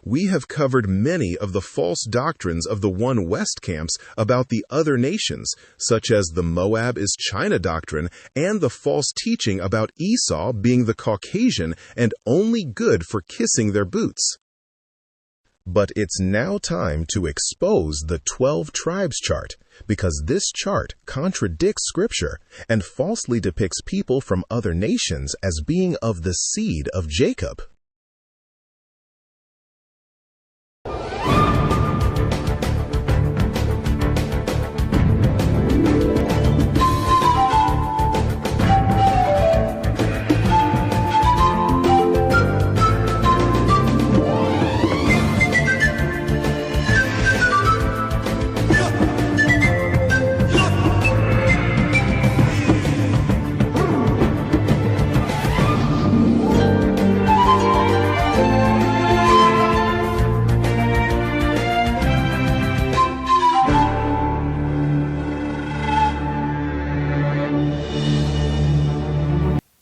we have covered many of the false doctrines of the One West camps about the other nations, such as the Moab is China doctrine and the false teaching about Esau being the Caucasian and only good for kissing their boots. But it's now time to expose the 12 tribes chart, because this chart contradicts Scripture and falsely depicts people from other nations as being of the seed of Jacob.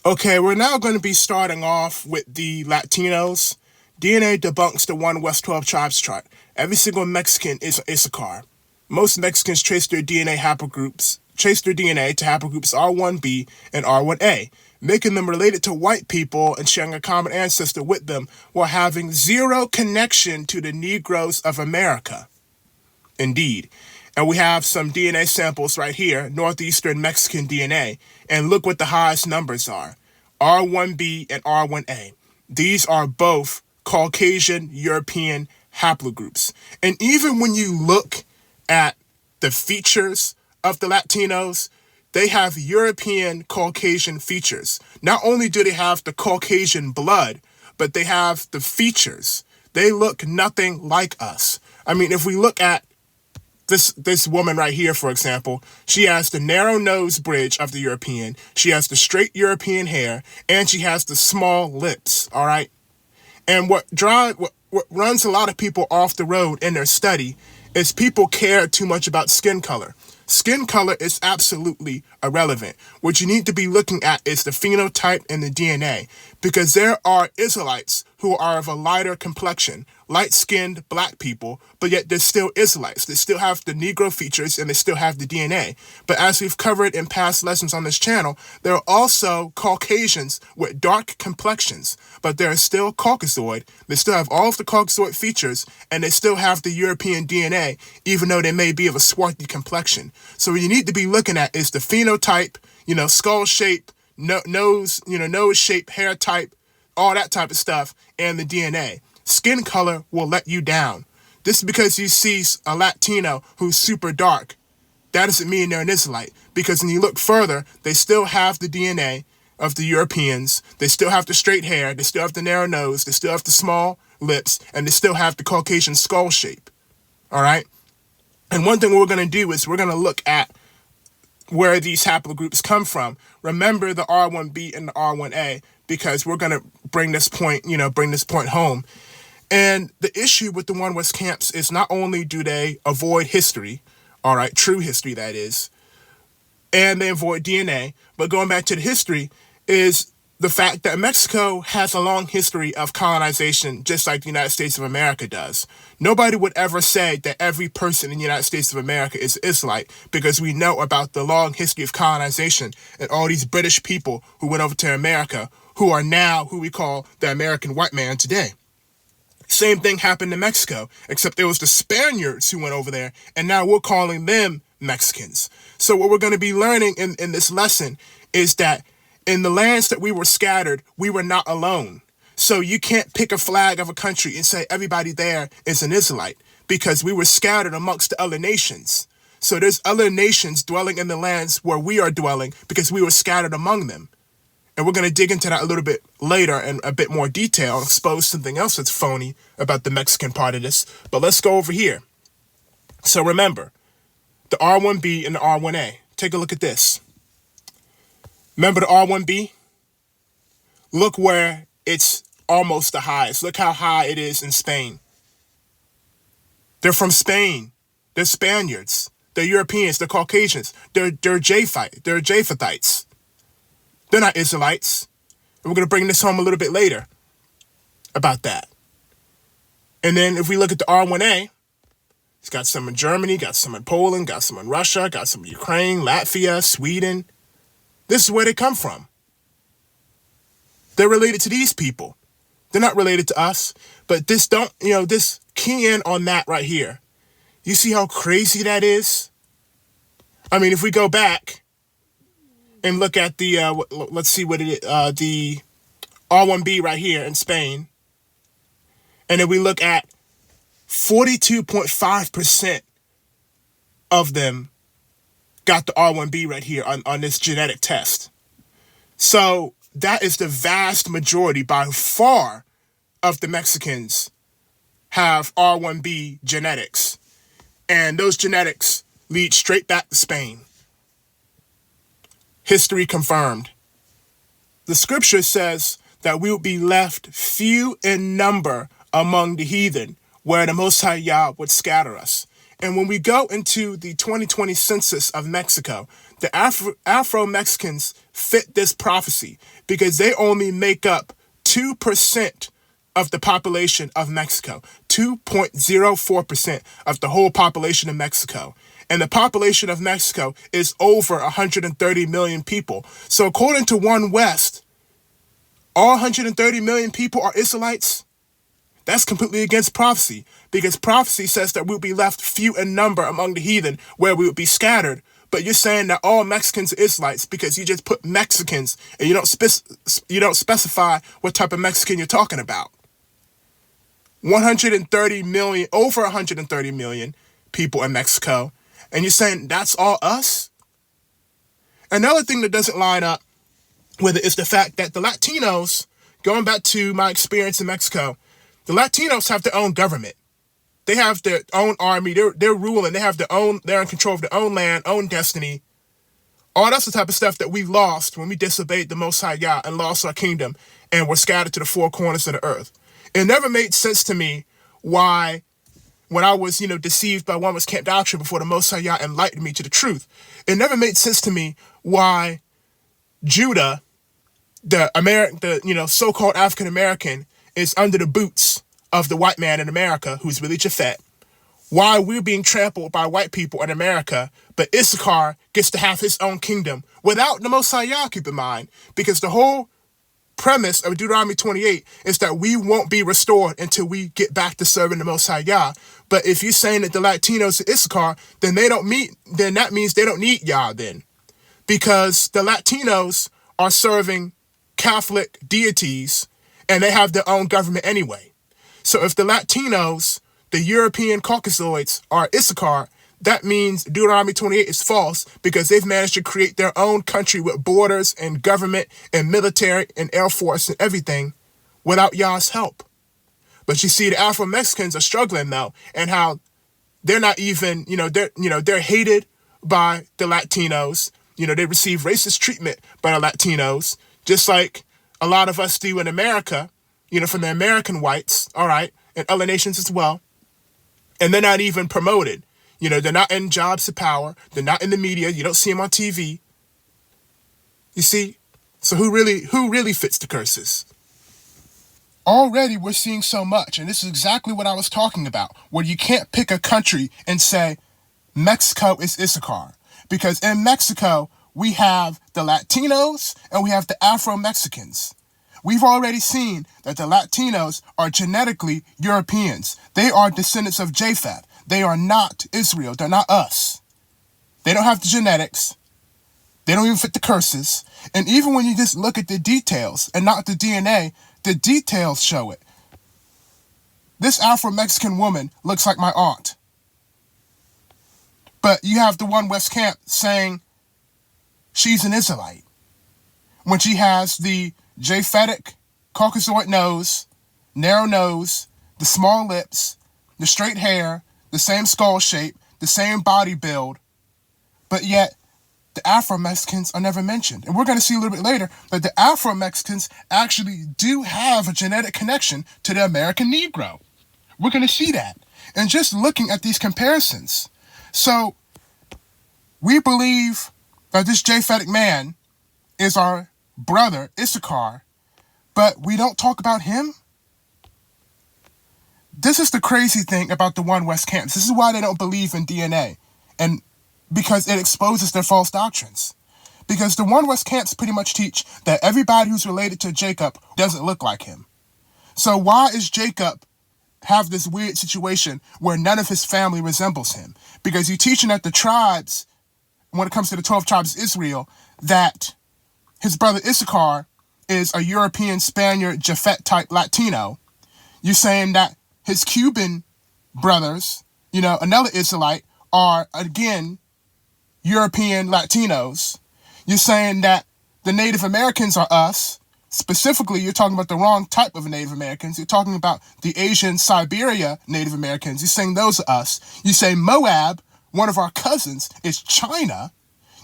Okay, we're now going to be starting off with the Latinos. DNA debunks the One West 12 tribes chart. Every single Mexican is Issachar. Most Mexicans trace their DNA to haplogroups R1b and R1a, making them related to white people and sharing a common ancestor with them while having zero connection to the Negroes of America. Indeed. And we have some DNA samples right here, northeastern Mexican DNA, and look what the highest numbers are, R1b and R1a. These are both Caucasian European haplogroups. And even when you look at the features of the Latinos, they have European Caucasian features. Not only do they have the Caucasian blood, but they have the features. They look nothing like us. I mean, if we look at this woman right here, for example, she has the narrow nose bridge of the European, she has the straight European hair, and she has the small lips, all right? And what runs a lot of people off the road in their study is people care too much about skin color. Skin color is absolutely irrelevant. What you need to be looking at is the phenotype and the DNA, because there are Israelites who are of a lighter complexion, light-skinned black people, but yet they're still Israelites. They still have the Negro features and they still have the DNA. But as we've covered in past lessons on this channel, there are also Caucasians with dark complexions, but they're still Caucasoid. They still have all of the Caucasoid features and they still have the European DNA, even though they may be of a swarthy complexion. So what you need to be looking at is the phenotype, skull shape, nose shape, hair type, all that type of stuff, and the DNA. Skin color will let you down. Just because you see a Latino who's super dark, that doesn't mean they're an Israelite. Because when you look further, they still have the DNA of the Europeans. They still have the straight hair. They still have the narrow nose. They still have the small lips. And they still have the Caucasian skull shape. All right? And one thing we're going to do is we're going to look at where these haplogroups come from. Remember the R1b and the R1a, because we're going to bring this point home. And the issue with the One West camps is not only do they avoid history, all right, true history that is, and they avoid DNA, but going back to the history is the fact that Mexico has a long history of colonization, just like the United States of America does. Nobody would ever say that every person in the United States of America is Israelite, because we know about the long history of colonization and all these British people who went over to America, who are now who we call the American white man today. Same thing happened in Mexico, except it was the Spaniards who went over there, and now we're calling them Mexicans. So what we're going to be learning in this lesson is that in the lands that we were scattered, we were not alone. So you can't pick a flag of a country and say everybody there is an Israelite, because we were scattered amongst the other nations. So there's other nations dwelling in the lands where we are dwelling because we were scattered among them. And we're going to dig into that a little bit later in a bit more detail and expose something else that's phony about the Mexican part of this. But let's go over here. So remember, the R1b and the R1a. Take a look at this. Remember the R1b? Look where it's almost the highest. Look how high it is in Spain. They're from Spain. They're Spaniards. They're Europeans. They're Caucasians. They're Japhethites. They're not Israelites. And we're going to bring this home a little bit later about that. And then if we look at the R1A, it's got some in Germany, got some in Poland, got some in Russia, got some in Ukraine, Latvia, Sweden. This is where they come from. They're related to these people. They're not related to us. But this key in on that right here. You see how crazy that is? I mean, if we go back and look at the, let's see what it is, the R1B right here in Spain. And then we look at 42.5% of them got the R1B right here on this genetic test. So that is the vast majority by far of the Mexicans have R1B genetics. And those genetics lead straight back to Spain. History confirmed. The scripture says that we will be left few in number among the heathen, where the Most High Yah would scatter us. And when we go into the 2020 census of Mexico, the Afro-Mexicans fit this prophecy because they only make up 2% of the population of Mexico, 2.04% of the whole population of Mexico. And the population of Mexico is over 130 million people. So according to One West, all 130 million people are Israelites. That's completely against prophecy, because prophecy says that we'll be left few in number among the heathen, where we would be scattered. But you're saying that all Mexicans are Israelites because you just put Mexicans and you don't specify what type of Mexican you're talking about. 130 million, over 130 million people in Mexico, and you're saying that's all us? Another thing that doesn't line up with it is the fact that the Latinos, going back to my experience in Mexico, the Latinos have their own government. They have their own army. They're ruling. They're in control of their own land, own destiny. All that's the type of stuff that we lost when we disobeyed the Most High Yah and lost our kingdom and were scattered to the four corners of the earth. It never made sense to me why, when I was, deceived by One West Camp doctrine before the Most High Yah enlightened me to the truth, it never made sense to me why Judah, the so-called African American, is under the boots of the white man in America, who's really Japhet. Why we're being trampled by white people in America, but Issachar gets to have his own kingdom without the Most High Yah, keep in mind, because the whole premise of Deuteronomy 28 is that we won't be restored until we get back to serving the Most High Yah. But if you're saying that the Latinos are Issachar, then that means they don't need Yah then, because the Latinos are serving Catholic deities and they have their own government anyway. So if the Latinos, the European Caucasoids, are Issachar, that means Deuteronomy 28 is false, because they've managed to create their own country with borders and government and military and air force and everything without Yah's help. But you see, the Afro-Mexicans are struggling though, and how they're not even, they're hated by the Latinos. They receive racist treatment by the Latinos, just like a lot of us do in America, from the American whites, all right, and other nations as well. And they're not even promoted. They're not in jobs of power. They're not in the media. You don't see them on TV. You see? So who really fits the curses? Already we're seeing so much, and this is exactly what I was talking about, where you can't pick a country and say Mexico is Issachar. Because in Mexico, we have the Latinos and we have the Afro-Mexicans. We've already seen that the Latinos are genetically Europeans. They are descendants of Japheth. They are not Israel. They're not us. They don't have the genetics. They don't even fit the curses. And even when you just look at the details and not the DNA, the details show it. This Afro-Mexican woman looks like my aunt. But you have the One West Camp saying she's an Israelite, when she has the Japhetic Caucasoid nose, narrow nose, the small lips, the straight hair, the same skull shape, the same body build, but yet the Afro-Mexicans are never mentioned. And we're going to see a little bit later that the Afro-Mexicans actually do have a genetic connection to the American Negro. We're going to see that. And just looking at these comparisons. So we believe that this Japhetic man is our brother, Issachar, but we don't talk about him? This is the crazy thing about the One West camps. This is why they don't believe in DNA, and because it exposes their false doctrines. Because the One West camps pretty much teach that everybody who's related to Jacob doesn't look like him. So why is Jacob have this weird situation where none of his family resembles him? Because you're teaching that the tribes, when it comes to the 12 tribes of Israel, that his brother Issachar is a European, Spaniard, Japhet type Latino. You're saying that his Cuban brothers, another Israelite, are again European Latinos. You're saying that the Native Americans are us. Specifically, you're talking about the wrong type of Native Americans. You're talking about the Asian Siberia Native Americans. You're saying those are us. You say Moab, one of our cousins, is China.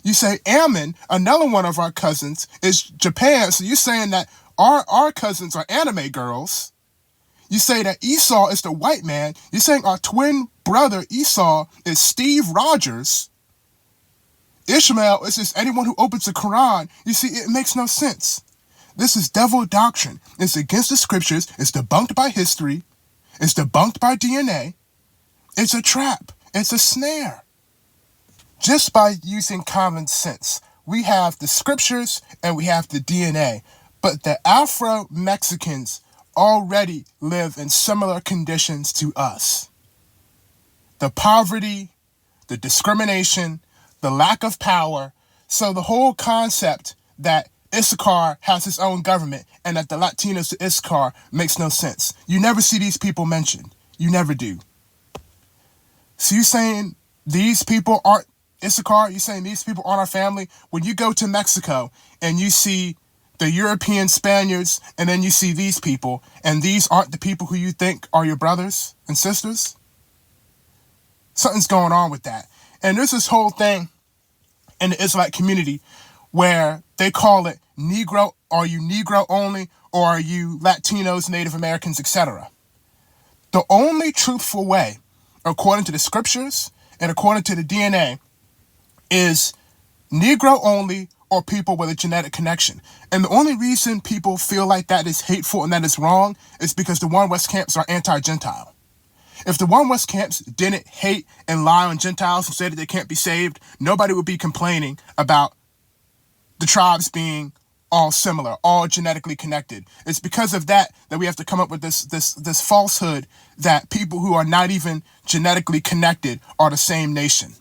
You say Ammon, another one of our cousins, is Japan. So you're saying that our cousins are anime girls. You say that Esau is the white man. You're saying our twin brother Esau is Steve Rogers. Ishmael is just anyone who opens the Quran. You see, it makes no sense. This is devil doctrine. It's against the scriptures. It's debunked by history. It's debunked by DNA. It's a trap. It's a snare. Just by using common sense. We have the scriptures and we have the DNA. But the Afro-Mexicans already live in similar conditions to us. The poverty, the discrimination, the lack of power. So the whole concept that Issachar has his own government and that the Latinos to Issachar makes no sense. You never see these people mentioned. You never do. So you're saying these people aren't Issachar? You're saying these people aren't our family? When you go to Mexico and you see the European Spaniards and then you see these people, and these aren't the people who you think are your brothers and sisters? Something's going on with that. And there's this whole thing in the Israelite community where they call it Negro. Are you Negro only, or are you Latinos, Native Americans, etc.? The only truthful way, according to the scriptures and according to the DNA, is Negro only or people with a genetic connection. And the only reason people feel like that is hateful and that is wrong is because the One West camps are anti-Gentile. If the One West camps didn't hate and lie on Gentiles and say that they can't be saved, nobody would be complaining about the tribes being all similar, all genetically connected. It's because of that we have to come up with this falsehood that people who are not even genetically connected are the same nation.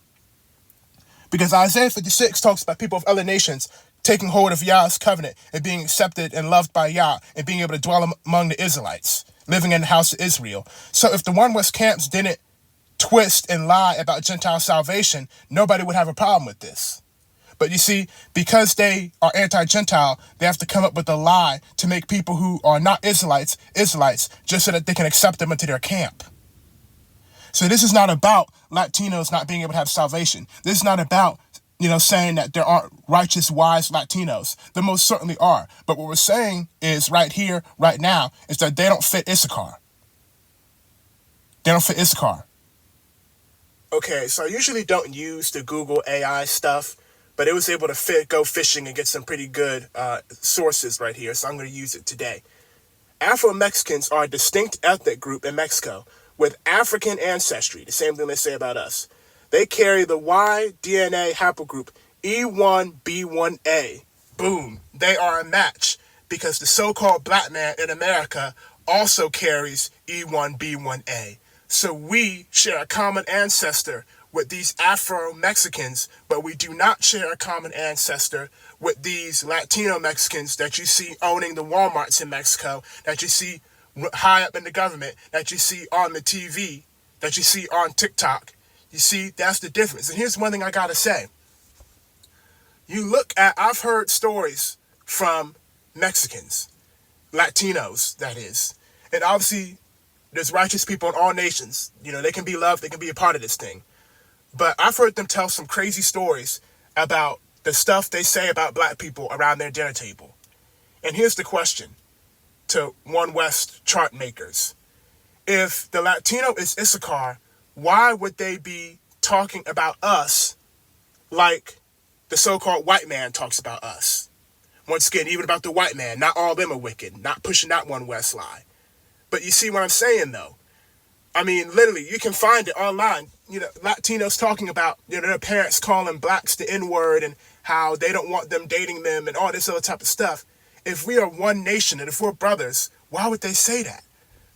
Because Isaiah 56 talks about people of other nations taking hold of Yah's covenant and being accepted and loved by Yah and being able to dwell among the Israelites, living in the house of Israel. So if the One West camps didn't twist and lie about Gentile salvation, nobody would have a problem with this. But you see, because they are anti-Gentile, they have to come up with a lie to make people who are not Israelites, just so that they can accept them into their camp. So this is not about Latinos not being able to have salvation. This is not about, saying that there aren't righteous, wise Latinos. There most certainly are. But what we're saying is right here, right now, is that they don't fit Issachar. They don't fit Issachar. Okay, so I usually don't use the Google AI stuff, but it was able to go fishing and get some pretty good sources right here, so I'm going to use it today. Afro-Mexicans are a distinct ethnic group in Mexico with African ancestry, the same thing they say about us. They carry the Y DNA haplogroup E1B1A. Boom, they are a match because the so-called black man in America also carries E1B1A. So we share a common ancestor with these Afro-Mexicans, but we do not share a common ancestor with these Latino Mexicans that you see owning the Walmarts in Mexico, that you see high up in the government, that you see on the TV, that you see on TikTok. You see, that's the difference. And here's one thing I gotta say. I've heard stories from Mexicans, Latinos, that is, and obviously there's righteous people in all nations. They can be loved, they can be a part of this thing. But I've heard them tell some crazy stories about the stuff they say about black people around their dinner table. And here's the question to One West chart makers. If the Latino is Issachar, why would they be talking about us like the so-called white man talks about us? Once again, even about the white man, not all of them are wicked, not pushing that One West lie. But you see what I'm saying, though? I mean, literally, you can find it online. Latinos talking about, their parents calling blacks the N-word and how they don't want them dating them and all this other type of stuff. If we are one nation and if we're brothers, why would they say that?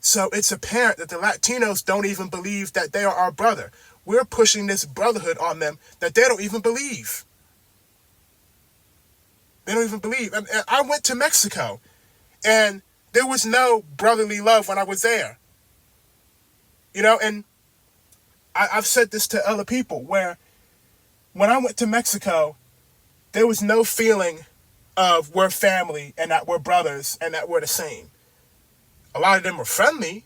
So it's apparent that the Latinos don't even believe that they are our brother. We're pushing this brotherhood on them that they don't even believe. They don't even believe. And I went to Mexico, and there was no brotherly love when I was there. And I've said this to other people, where when I went to Mexico, there was no feeling of we're family and that we're brothers and that we're the same. A lot of them were friendly,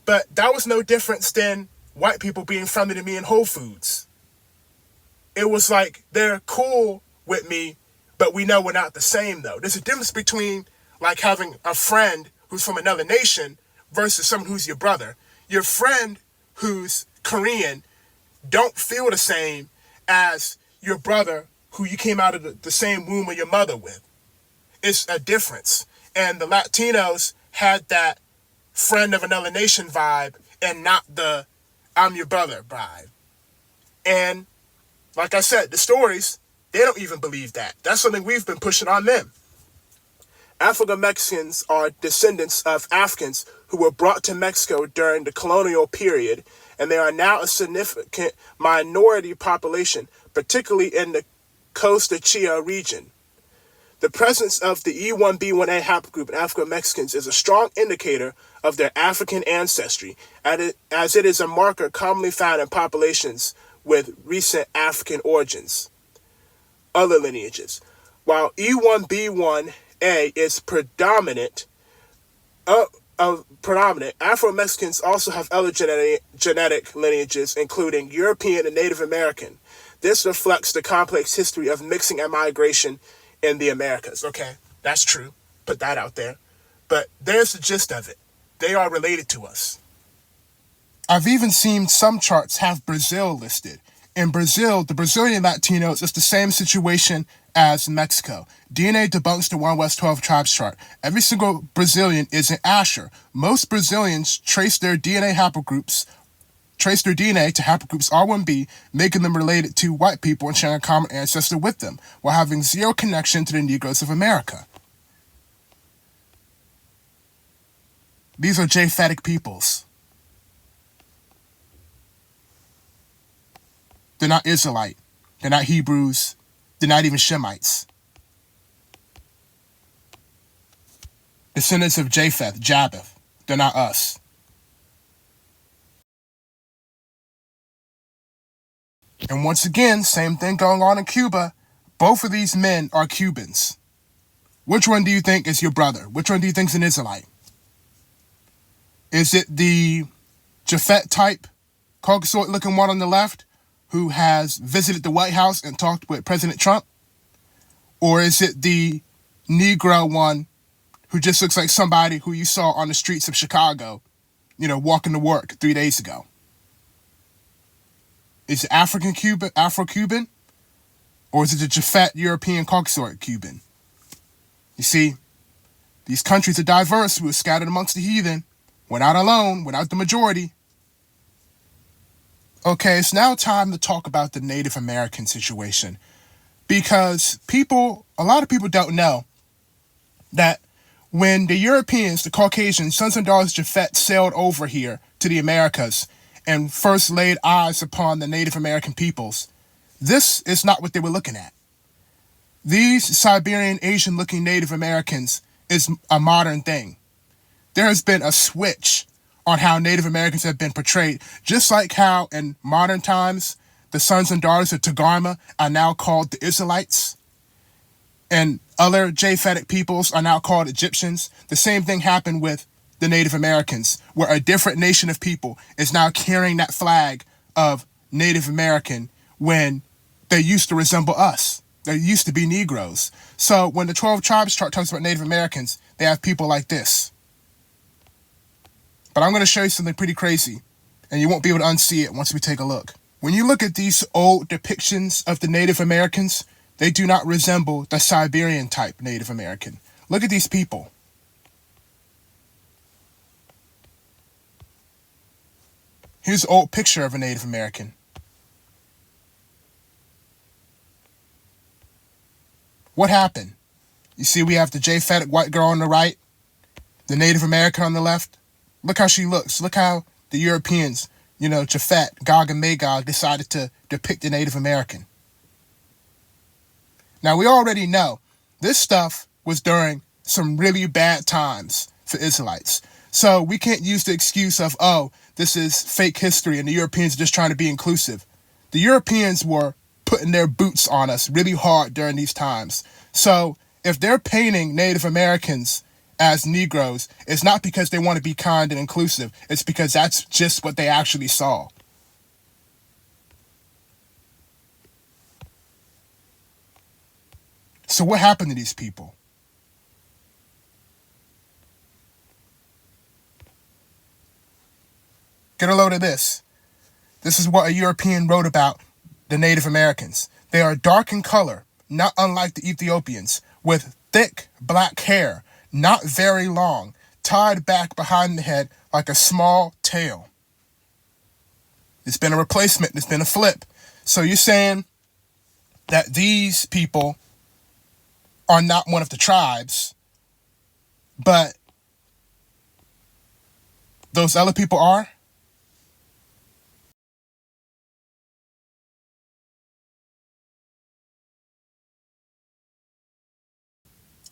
but that was no difference than white people being friendly to me in Whole Foods. It was like, they're cool with me, but we know we're not the same, though. There's a difference between like having a friend who's from another nation versus someone who's your brother. Your friend who's Korean don't feel the same as your brother who you came out of the same womb of your mother with. It's a difference. And the Latinos had that friend of another nation vibe and not the I'm your brother vibe. And like I said, the stories, they don't even believe that. That's something we've been pushing on them. Afro-Mexicans are descendants of Africans who were brought to Mexico during the colonial period, and they are now a significant minority population, particularly in the Costa Chia region. The presence of the E1B1A haplogroup in Afro-Mexicans is a strong indicator of their African ancestry, as it is a marker commonly found in populations with recent African origins. Other lineages. While E1B1A is predominant, Afro-Mexicans also have other genetic lineages, including European and Native American. This reflects the complex history of mixing and migration in the Americas. Okay, that's true. Put that out there. But there's the gist of it. They are related to us. I've even seen some charts have Brazil listed. In Brazil, the Brazilian Latinos is the same situation as Mexico. DNA debunks the 1 West 12 Tribes chart. Every single Brazilian is an Asher. Most Brazilians trace their DNA to haplogroups R1b, making them related to white people and sharing a common ancestor with them, while having zero connection to the Negroes of America. These are Japhetic peoples. They're not Israelite. They're not Hebrews. They're not even Shemites. Descendants of Japheth. They're not us. And once again, same thing going on in Cuba. Both of these men are Cubans. Which one do you think is your brother? Which one do you think is an Israelite? Is it the Japhet type, Caucasoid looking one on the left, who has visited the White House and talked with President Trump? Or is it the Negro one who just looks like somebody who you saw on the streets of Chicago, walking to work 3 days ago? Is it Afro-Cuban? Or is it the Japhet European Caucasoid Cuban? You see, these countries are diverse. We were scattered amongst the heathen. We're not alone. We're not the majority. Okay, it's now time to talk about the Native American situation. Because a lot of people don't know that when the Europeans, the Caucasians, sons and daughters of Japhet sailed over here to the Americas and first laid eyes upon the Native American peoples, this is not what they were looking at. These Siberian, Asian-looking Native Americans is a modern thing. There has been a switch on how Native Americans have been portrayed, just like how in modern times the sons and daughters of Togarmah are now called the Israelites, and other Japhetic peoples are now called Egyptians. The same thing happened with the Native Americans, where a different nation of people is now carrying that flag of Native American when they used to resemble us. They used to be Negroes. So when the 12 Tribes chart talks about Native Americans, they have people like this. But I'm going to show you something pretty crazy, and you won't be able to unsee it once we take a look. When you look at these old depictions of the Native Americans, they do not resemble the Siberian type Native American. Look at these people. Here's an old picture of a Native American. What happened? You see, we have the Japhetic white girl on the right, the Native American on the left. Look how she looks. Look how the Europeans, Japhet, Gog and Magog, decided to depict the Native American. Now, we already know this stuff was during some really bad times for Israelites. So we can't use the excuse of, oh, this is fake history and the Europeans are just trying to be inclusive. The Europeans were putting their boots on us really hard during these times. So if they're painting Native Americans as Negroes, it's not because they want to be kind and inclusive. It's because that's just what they actually saw. So what happened to these people? Get a load of this. This is what a European wrote about the Native Americans. They are dark in color, not unlike the Ethiopians, with thick black hair, not very long, tied back behind the head like a small tail. It's been a replacement. It's been a flip. So you're saying that these people are not one of the tribes, but those other people are?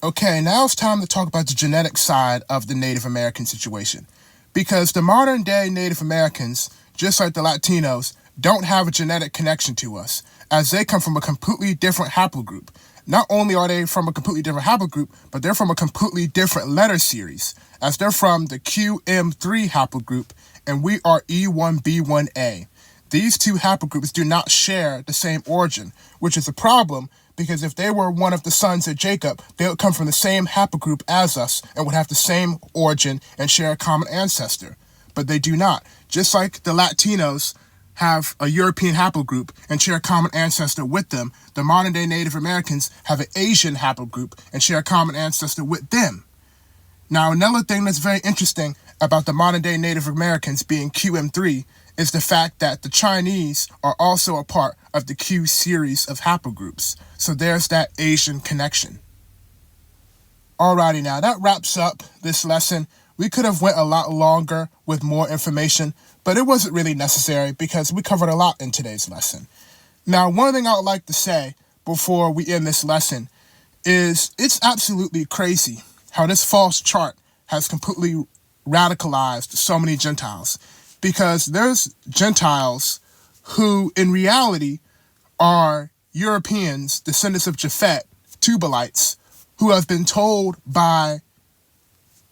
Okay, now it's time to talk about the genetic side of the Native American situation. Because the modern day Native Americans, just like the Latinos, don't have a genetic connection to us, as they come from a completely different haplogroup. Not only are they from a completely different haplogroup, but they're from a completely different letter series, as they're from the QM3 haplogroup, and we are E1B1A. These two haplogroups do not share the same origin, which is a problem because if they were one of the sons of Jacob, they would come from the same haplogroup as us and would have the same origin and share a common ancestor. But they do not. Just like the Latinos have a European haplogroup and share a common ancestor with them, the modern-day Native Americans have an Asian haplogroup and share a common ancestor with them. Now, another thing that's very interesting about the modern-day Native Americans being QM3 is the fact that the Chinese are also a part of the Q series of haplogroups. So there's that Asian connection. Alrighty, now that wraps up this lesson. We could have went a lot longer with more information, but it wasn't really necessary because we covered a lot in today's lesson. Now, one thing I would like to say before we end this lesson is it's absolutely crazy how this false chart has completely radicalized so many Gentiles. Because there's Gentiles who, in reality, are Europeans, descendants of Japhet, Tubalites, who have been told by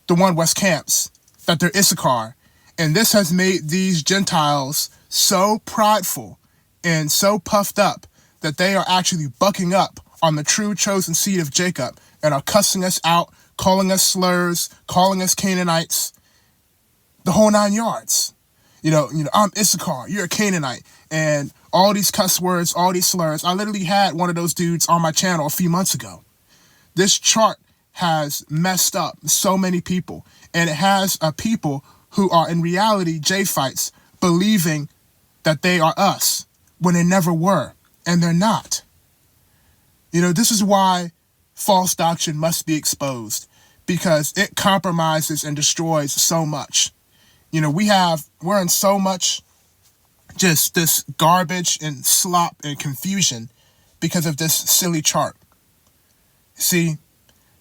the One West camps that they're Issachar. And this has made these Gentiles so prideful and so puffed up that they are actually bucking up on the true chosen seed of Jacob and are cussing us out, calling us slurs, calling us Canaanites, the whole 9 yards. I'm Issachar, you're a Canaanite, and all these cuss words, all these slurs. I literally had one of those dudes on my channel a few months ago. This chart has messed up so many people, and it has people who are in reality Japhites believing that they are us when they never were, and they're not. This is why false doctrine must be exposed, because it compromises and destroys so much. We're in so much just this garbage and slop and confusion because of this silly chart. See,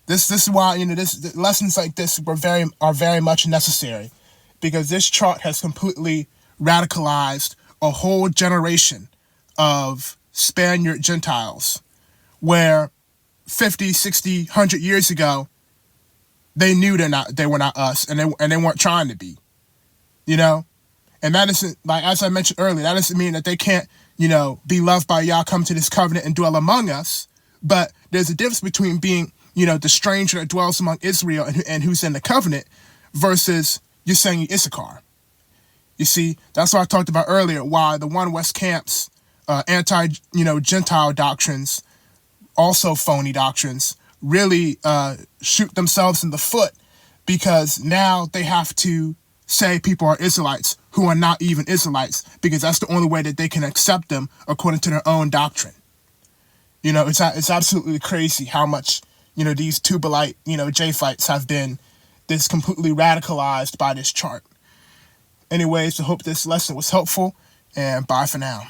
this is why, lessons like this are very much necessary, because this chart has completely radicalized a whole generation of Spaniard Gentiles, where 50, 60, 100 years ago, they knew they were not us, and they weren't trying to be. And that isn't, like, as I mentioned earlier, that doesn't mean that they can't, be loved by Yah, come to this covenant and dwell among us. But there's a difference between being, the stranger that dwells among Israel and who's in the covenant versus you're saying you're Issachar. You see, that's what I talked about earlier, why the One West camps, Gentile doctrines, also phony doctrines, really shoot themselves in the foot, because now they have to say people are Israelites who are not even Israelites, because that's the only way that they can accept them according to their own doctrine. It's absolutely crazy how much, these Tubelite, Japhites have been this completely radicalized by this chart. Anyways, I hope this lesson was helpful, and bye for now.